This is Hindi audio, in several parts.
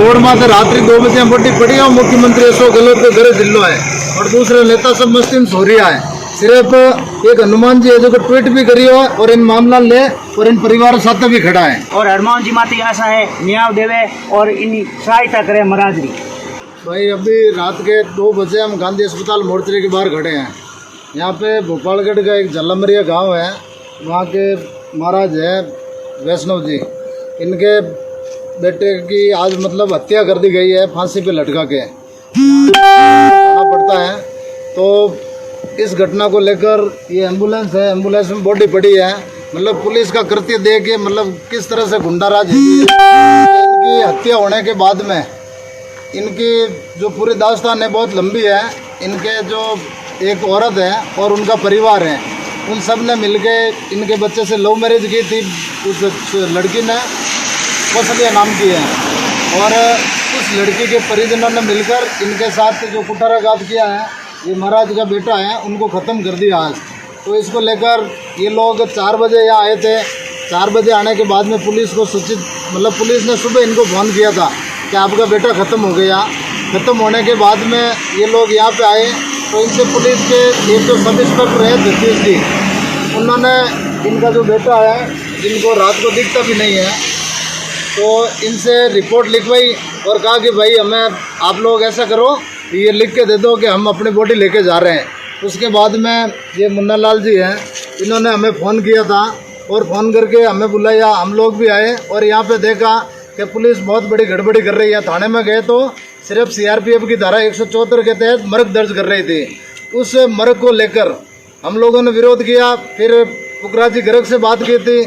रोड में से रात्रि 2 बजे बड़ी पड़ी है। मुख्यमंत्री अशोक गहलोत के घर जिलो है और दूसरे नेता सब मस्ती में सो रहा है। सिर्फ एक हनुमान जी है जो ट्वीट भी करी है और इन मामला ले और इन परिवार साथ भी खड़ा है। और हनुमान जी माती आशा है न्याय देवे और इन सहायता करे महाराजरी। भाई अभी रात के 2 बजे हम गांधी अस्पताल मोर्चरी के बाहर खड़े हैं। यहाँ पे भोपालगढ़ का एक झल्लामरिया गांव है, वहाँ के महाराज है वैष्णव जी, इनके बेटे की आज मतलब हत्या कर दी गई है, फांसी पे लटका के करना पड़ता है। तो इस घटना को लेकर ये एम्बुलेंस है, एम्बुलेंस में बॉडी पड़ी है। मतलब पुलिस का कृत्य देख के मतलब किस तरह से गुंडाराज है। इनकी हत्या होने के बाद में इनकी जो पूरी दास्तान है बहुत लंबी है। इनके जो एक औरत है और उनका परिवार है, उन सब ने मिलके इनके बच्चे से लव मैरिज की थी। उस लड़की ने कौशल्या नाम की है और उस लड़की के परिजनों ने मिलकर इनके साथ जो कुठाराघात किया है, ये महाराज का बेटा है, उनको ख़त्म कर दिया आज। तो इसको लेकर ये लोग 4 बजे यहाँ आए थे। 4 बजे आने के बाद में पुलिस को सूचित मतलब पुलिस ने सुबह इनको फ़ोन किया था कि आपका बेटा ख़त्म हो गया। ख़त्म होने के बाद में ये लोग यहाँ पे आए तो इनसे पुलिस के एक जो सब इंस्पेक्टर है जगदीश जी, उन्होंने इनका जो बेटा है जिनको रात को दिखता भी नहीं है, तो इनसे रिपोर्ट लिखवाई और कहा कि भाई हमें आप लोग ऐसा करो, ये लिख के दे दो कि हम अपनी बॉडी लेके जा रहे हैं। उसके बाद में ये मुन्ना लाल जी हैं, इन्होंने हमें फ़ोन किया था और फ़ोन करके हमें बुलाया। हम लोग भी आए और यहाँ पे देखा कि पुलिस बहुत बड़ी गड़बड़ी कर रही है। थाने में गए तो सिर्फ CRPF की धारा 174 के तहत मर्ग दर्ज कर रही थी। उस मर्ग को लेकर हम लोगों ने विरोध किया। फिर पुखराज जी गर्ग से बात की थी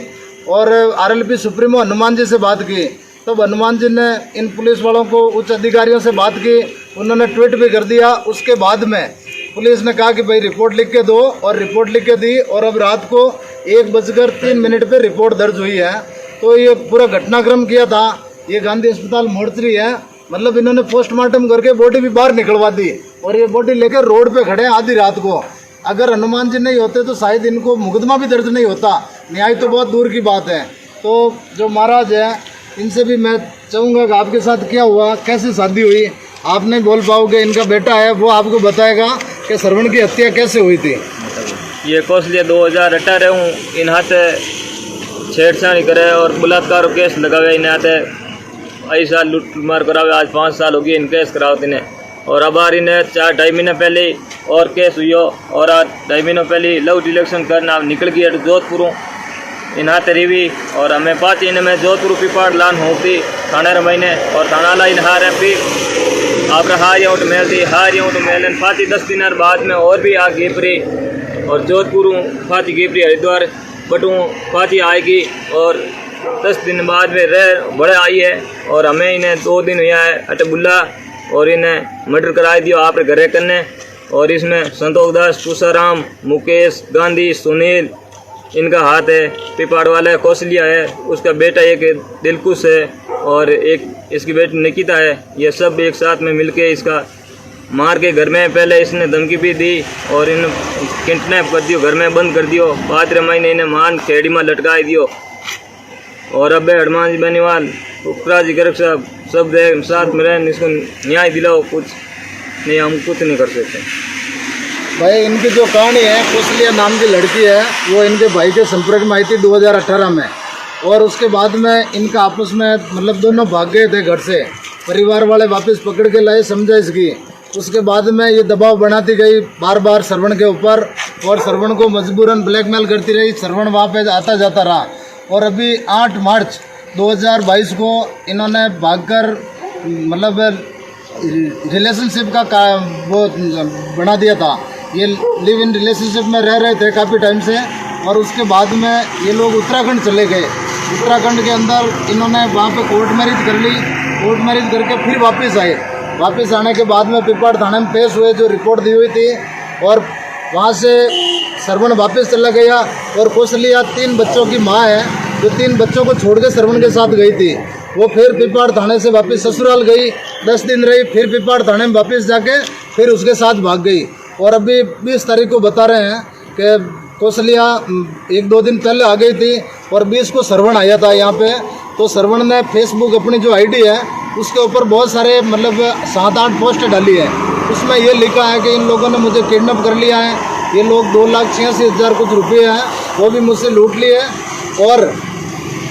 और RLP सुप्रीमो हनुमान जी से बात की। तब हनुमान जी ने इन पुलिस वालों को उच्च अधिकारियों से बात की, उन्होंने ट्वीट भी कर दिया। उसके बाद में पुलिस ने कहा कि भाई रिपोर्ट लिख के दो और रिपोर्ट लिख के दी और अब रात को 1:03 पर रिपोर्ट दर्ज हुई है। तो ये पूरा घटनाक्रम किया था। ये गांधी अस्पताल मोर्चरी है, मतलब इन्होंने पोस्टमार्टम करके बॉडी भी बाहर निकलवा दी और ये बॉडी लेकर रोड पे खड़े हैं आधी रात को। अगर हनुमान जी नहीं होते तो शायद इनको मुकदमा भी दर्ज नहीं होता, न्याय तो बहुत दूर की बात है। तो जो महाराज है इनसे भी मैं चाहूँगा कि आपके साथ क्या हुआ, कैसे शादी हुई, आप नहीं बोल पाओगे। इनका बेटा है वो आपको बताएगा कि श्रवण की हत्या कैसे हुई थी। ये कौशल्या 2018 हूँ, इन हाथ छेड़छाड़ी करे और बलात्कार केस लगावे, इन हाथ ऐसा लूट मार करावे। आज 5 साल हो गए इन केस कराओ इन्हें। और अब आ इन्हें 4-2.5 महीने पहले और केस हुई हो और आज 2.5 महीनों पहले लव डिलेक्शन करना निकल गई है जोधपुर इन हाथ रिवी। और हमें 5 इनमें जोधपुर पिपाड़ लान होती थाने महीने और थाना ला इन हार है फिर आप हार उठ मेल दी हार उठ मेल फाती 10 दिन बाद में और भी आ गेपरी और जोधपुर फाती गेपरी हरिद्वार बटू फाती आएगी और 10 दिन बाद में रह बड़े आई है। और हमें इन्हें 2 दिन हुआ है अटे बुला और इन्हें मर्डर कराई दियो आप घरे करने। और इसमें संतोष दास, तुषाराम, मुकेश, गांधी, सुनील इनका हाथ है। पिपाड़ वाला कौशल्या है, उसका बेटा एक दिलकुश है और एक इसकी बेटी निकिता है। ये सब एक साथ में मिलके इसका मार के घर में पहले इसने धमकी भी दी और इन किडनैप कर दियो, घर में बंद कर दियो। 5 महीने इन्हें मान खेड़ी में लटका दियो। और अब हनुमान जी बेनीवाल, पुखराज जी गर्ग साहब सब साथ में रहें, इसको न्याय दिलाओ। कुछ नहीं, हम कुछ नहीं कर सकते। भाई इनकी जो कहानी है, कौशल्या नाम की लड़की है, वो इनके भाई के संपर्क में आई थी 2018 में और उसके बाद में इनका आपस में मतलब दोनों भाग गए थे घर से। परिवार वाले वापस पकड़ के लाए समझाइश की। उसके बाद में ये दबाव बनाती गई बार बार श्रवण के ऊपर और श्रवण को मजबूरन ब्लैकमेल करती रही। श्रवण वहाँ पे आता जाता रहा और अभी 8 मार्च 2022 को इन्होंने भागकर मतलब रिलेशनशिप का वो बना दिया था। ये लिव इन रिलेशनशिप में रह रहे थे काफ़ी टाइम से और उसके बाद में ये लोग उत्तराखंड चले गए। उत्तराखंड के अंदर इन्होंने वहाँ पे कोर्ट मैरिज कर ली। कोर्ट मैरिज करके फिर वापस आए। वापस आने के बाद में पिपाड़ थाने में पेश हुए, जो रिपोर्ट दी हुई थी, और वहाँ से श्रवण वापस चला गया। और कौशल्या 3 बच्चों की माँ है, जो 3 बच्चों को छोड़ के श्रवण के साथ गई थी। वो फिर पिपाड़ थाने से वापस ससुराल गई, 10 दिन रही, फिर पिपाड़ थाने में वापस जाके फिर उसके साथ भाग गई। और अभी 20 तारीख को बता रहे हैं कि कौशल्या 1-2 दिन पहले आ गई थी और 20 को श्रवण आया था यहाँ पे। तो श्रवण ने फेसबुक अपनी जो आईडी है उसके ऊपर बहुत सारे मतलब 7-8 पोस्ट डाली है। उसमें ये लिखा है कि इन लोगों ने मुझे किडनैप कर लिया है, ये लोग 2,86,000 कुछ रुपये हैं वो भी मुझसे लूट लिए। और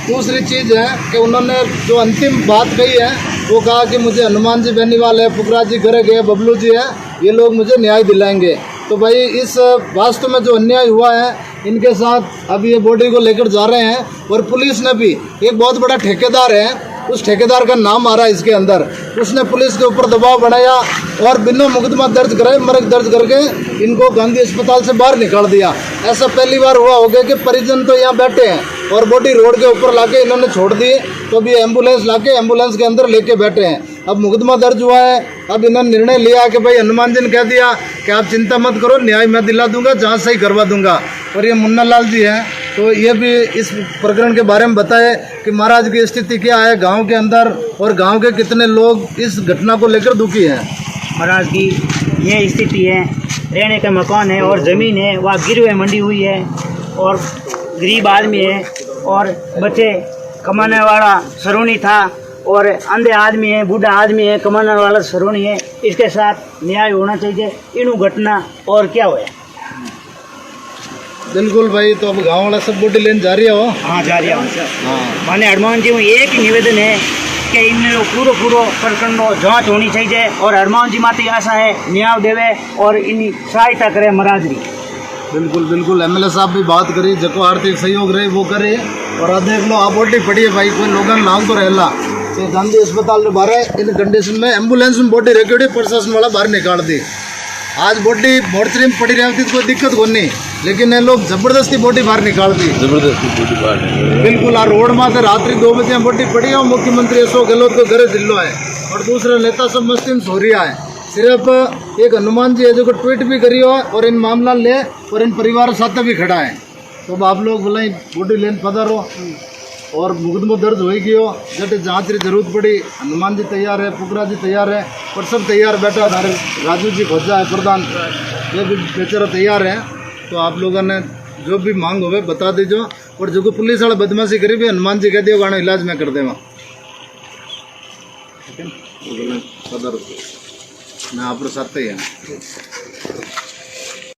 दूसरी चीज़ है कि उन्होंने जो अंतिम बात कही है वो कहा कि मुझे हनुमान जी बेनीवाल है, पुखराज जी गर्ग है, बबलू जी है, ये लोग मुझे न्याय दिलाएंगे। तो भाई इस वास्तव में जो अन्याय हुआ है इनके साथ अब ये बॉडी को लेकर जा रहे हैं। और पुलिस ने भी, एक बहुत बड़ा ठेकेदार है, उस ठेकेदार का नाम आ रहा है इसके अंदर, उसने पुलिस के ऊपर दबाव बनाया और बिना मुकदमा दर्ज कराए मर्ग दर्ज करके इनको गांधी अस्पताल से बाहर निकाल दिया। ऐसा पहली बार हुआ होगा कि परिजन तो यहाँ बैठे हैं और बॉडी रोड के ऊपर लाके इन्होंने छोड़ दी, तो अभी एम्बुलेंस लाके एम्बुलेंस के अंदर लेके बैठे हैं। अब मुकदमा दर्ज हुआ है, अब इन्होंने निर्णय लिया कि भाई हनुमान जी ने कह दिया कि आप चिंता मत करो, न्याय मैं दिला दूंगा, जांच सही करवा दूंगा। और ये मुन्ना लाल जी हैं, तो ये भी इस प्रकरण के बारे में बताए कि महाराज की स्थिति क्या है गांव के अंदर और गांव के कितने लोग इस घटना को लेकर दुखी हैं। महाराज की ये स्थिति है, रहने का मकान है और ज़मीन है वह गिरवे मंडी हुई है और गरीब आदमी है और बच्चे कमाने वाला सरोनी था और अंधे आदमी है, बूढ़ा आदमी है, कमाने वाला सरोनी है। इसके साथ न्याय होना चाहिए। इन घटना और क्या हुआ? बिल्कुल भाई, तो अब गांव वाला सब बॉडी लेने जा रही है हो? हाँ जा रही है सर। हाँ माने हनुमान जी में एक ही निवेदन है कि इनमें पूरा प्रकरण जांच होनी चाहिए और हनुमान जी माती आशा है न्याय देवे और इन सहायता करे महाराज जी। बिल्कुल बिल्कुल, एमएलए साहब भी बात करी, जो आर्थिक सहयोग रहे वो करे। और अब देख लो आप बॉडी पड़ी है भाई, कोई लोगन लांग तो रहला तो गांधी अस्पताल में बाहर इन कंडीशन में एम्बुलेंस में बॉडी रखी, प्रशासन वाला बाहर निकाल दी। आज बॉडी मोर्चरी में पड़ी रहती तो कोई दिक्कत को नहीं, लेकिन ये लोग जबरदस्ती बॉडी बाहर निकाल दी, जबरदस्ती बॉडी बाहर। बिल्कुल, आ रोड में से रात्रि 2 बजे बॉडी पड़ी है और मुख्यमंत्री अशोक गहलोत को घर जिलो है और दूसरे नेता सब मस्ती में सो रिया है। सिर्फ एक हनुमान जी है जो ट्वीट भी करी हो और इन मामला ले और इन परिवार साथ भी खड़ा है। तो अब आप लोग बोला बॉडी लेन पधारो और मुकदमा दर्ज होगी हो, जब जांच की जरूरत पड़ी हनुमान जी तैयार है, पुखराज जी तैयार है और सब तैयार बैठा था। राजू जी खोजा है प्रधान, ये भी बेचारा तैयार है। तो आप लोगों ने जो भी मांग होवे बता दीजिए और जो पुलिस वाला बदमाशी करी भी हनुमान जी कह दियो गाना इलाज में कर देवा। मैं आप साथ ही है।